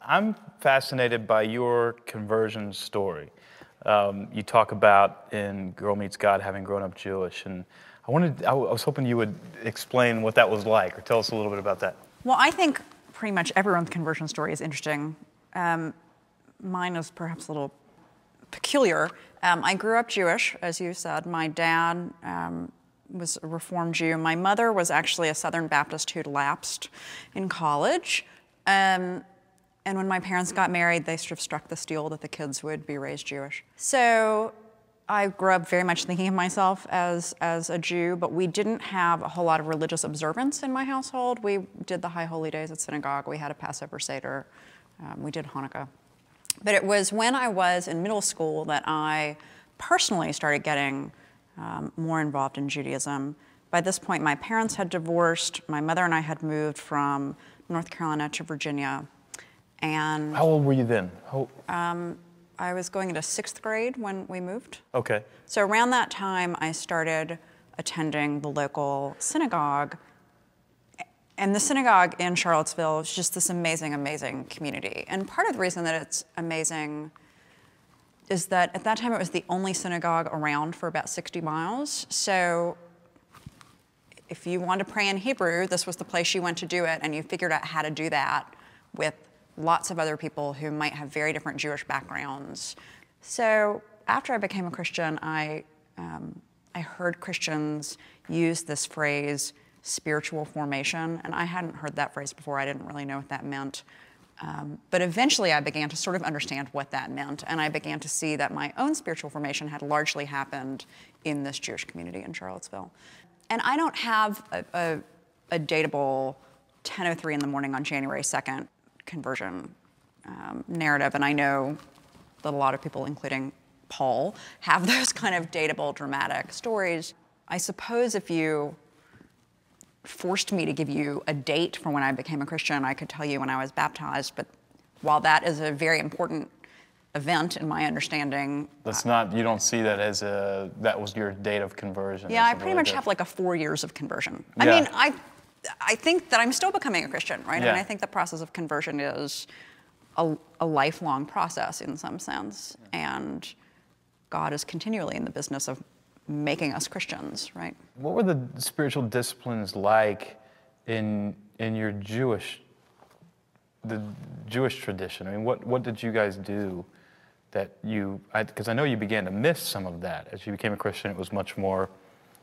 I'm fascinated by your conversion story. You talk about in Girl Meets God having grown up Jewish, and I was hoping you would explain what that was like, or tell us a little bit about that. Well, I think pretty much everyone's conversion story is interesting. Mine is perhaps a little peculiar. I grew up Jewish, as you said. My dad was a Reformed Jew. My mother was actually a Southern Baptist who'd lapsed in college. And when my parents got married, they sort of struck this deal that the kids would be raised Jewish. So I grew up very much thinking of myself as a Jew, but we didn't have a whole lot of religious observance in my household. We did the High Holy Days at synagogue. We had a Passover Seder. We did Hanukkah. But it was when I was in middle school that I personally started getting more involved in Judaism. By this point, my parents had divorced. My mother and I had moved from North Carolina to Virginia. And how old were you then? I was going into 6th grade when we moved. Okay. So around that time, I started attending the local synagogue. And the synagogue in Charlottesville is just this amazing, amazing community. And part of the reason that it's amazing is that at that time it was the only synagogue around for about 60 miles. So if you wanted to pray in Hebrew, this was the place you went to do it, and you figured out how to do that with lots of other people who might have very different Jewish backgrounds. So after I became a Christian, I heard Christians use this phrase, spiritual formation, and I hadn't heard that phrase before. I didn't really know what that meant. But eventually I began to sort of understand what that meant, and I began to see that my own spiritual formation had largely happened in this Jewish community in Charlottesville. And I don't have a dateable 10:03 in the morning on January 2nd conversion narrative, and I know that a lot of people, including Paul, have those kind of dateable, dramatic stories. I suppose if you forced me to give you a date for when I became a Christian, I could tell you when I was baptized, but while that is a very important event in my understanding. That's not, you don't see that as that was your date of conversion. Yeah, I pretty much have like a 4 years of conversion. I mean, I think that I'm still becoming a Christian, right? Yeah. I mean, I think the process of conversion is a lifelong process in some sense, and God is continually in the business of making us Christians, right? What were the spiritual disciplines like in your the Jewish tradition? I mean, what did you guys do that because I know you began to miss some of that. As you became a Christian, it was much more,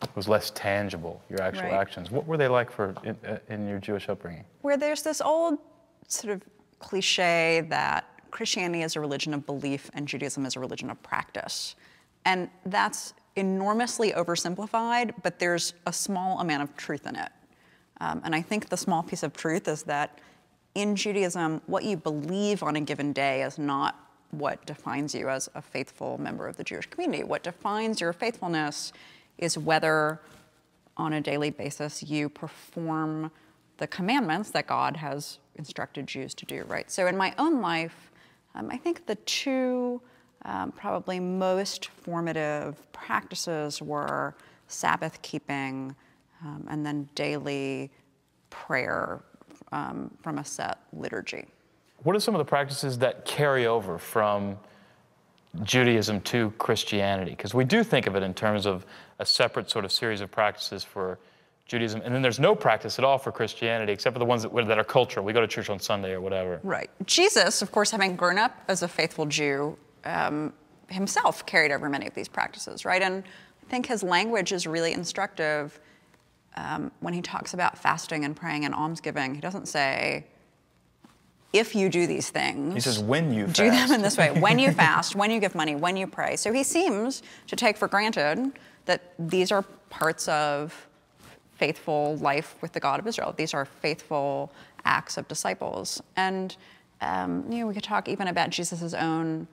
it was less tangible, your actual actions. What were they like in your Jewish upbringing? Where there's this old sort of cliche that Christianity is a religion of belief and Judaism is a religion of practice. And that's enormously oversimplified, but there's a small amount of truth in it. And I think the small piece of truth is that in Judaism, what you believe on a given day is not what defines you as a faithful member of the Jewish community. What defines your faithfulness is whether on a daily basis you perform the commandments that God has instructed Jews to do, right? So in my own life, I think the two probably most formative practices were Sabbath keeping and then daily prayer from a set liturgy. What are some of the practices that carry over from Judaism to Christianity? Because we do think of it in terms of a separate sort of series of practices for Judaism, and then there's no practice at all for Christianity except for the ones that are cultural. We go to church on Sunday or whatever. Right. Jesus, of course, having grown up as a faithful Jew, himself carried over many of these practices, right? And I think his language is really instructive when he talks about fasting and praying and almsgiving. He doesn't say, if you do these things. He says, when you fast. Do them in this way. When you fast, when you give money, when you pray. So he seems to take for granted that these are parts of faithful life with the God of Israel. These are faithful acts of disciples. And we could talk even about Jesus' own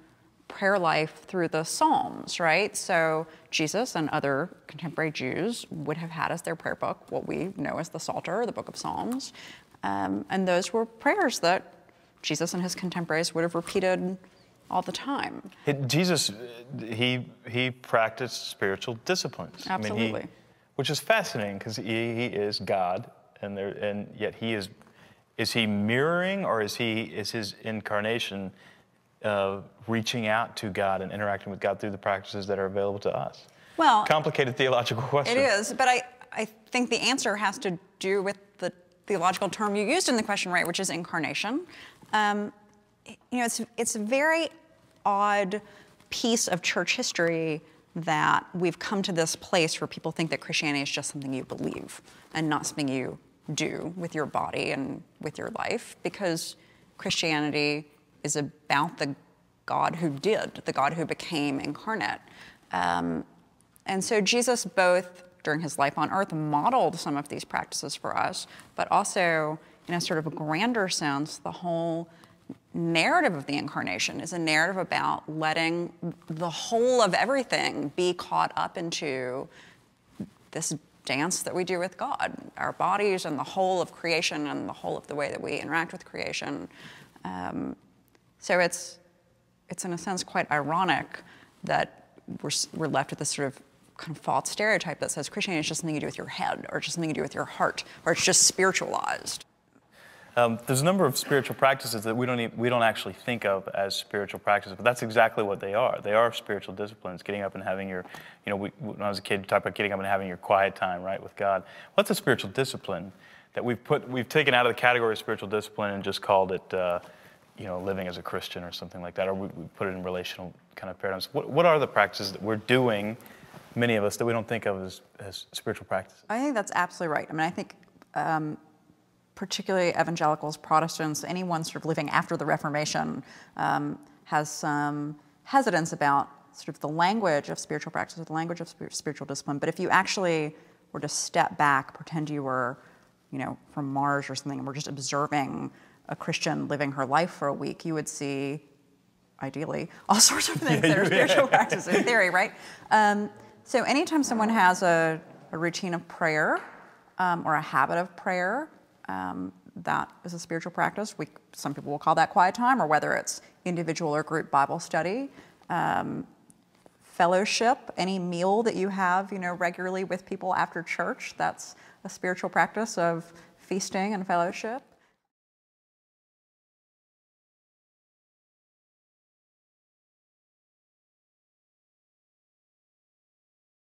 prayer life through the Psalms, right? So Jesus and other contemporary Jews would have had as their prayer book what we know as the Psalter, the Book of Psalms. And those were prayers that Jesus and his contemporaries would have repeated all the time. Jesus, he practiced spiritual disciplines. Absolutely. I mean, which is fascinating because he is God, and yet he is Is he mirroring, or is his incarnation reaching out to God and interacting with God through the practices that are available to us? Well, complicated theological question. It is, but I think the answer has to do with the theological term you used in the question, right, which is incarnation. It's a very odd piece of church history that we've come to this place where people think that Christianity is just something you believe and not something you do with your body and with your life, because Christianity is about the God who did, the God who became incarnate. And so Jesus, both during his life on earth, modeled some of these practices for us, but also in a sort of a grander sense, the whole narrative of the incarnation is a narrative about letting the whole of everything be caught up into this dance that we do with God, our bodies and the whole of creation and the whole of the way that we interact with creation. So it's in a sense quite ironic that we're left with this sort of kind of false stereotype that says Christianity is just something you do with your head, or just something you do with your heart, or it's just spiritualized. There's a number of spiritual practices that we don't actually think of as spiritual practices, but that's exactly what they are. They are spiritual disciplines. Getting up and having your, when I was a kid, you talked about getting up and having your quiet time, right, with God. What's a spiritual discipline that we've taken out of the category of spiritual discipline and just called it, living as a Christian or something like that, or we put it in relational kind of paradigms? What are the practices that we're doing, many of us, that we don't think of as spiritual practices? I think that's absolutely right. I mean, I think particularly evangelicals, Protestants, anyone sort of living after the Reformation has some hesitance about sort of the language of spiritual practice, or the language of spiritual discipline. But if you actually were to step back, pretend you were, from Mars or something, and we're just observing a Christian living her life for a week, you would see, ideally, all sorts of things that are spiritual practices in theory, right? So anytime someone has a routine of prayer or a habit of prayer, that is a spiritual practice. Some people will call that quiet time, or whether it's individual or group Bible study. Fellowship, any meal that you have, regularly with people after church, that's a spiritual practice of feasting and fellowship.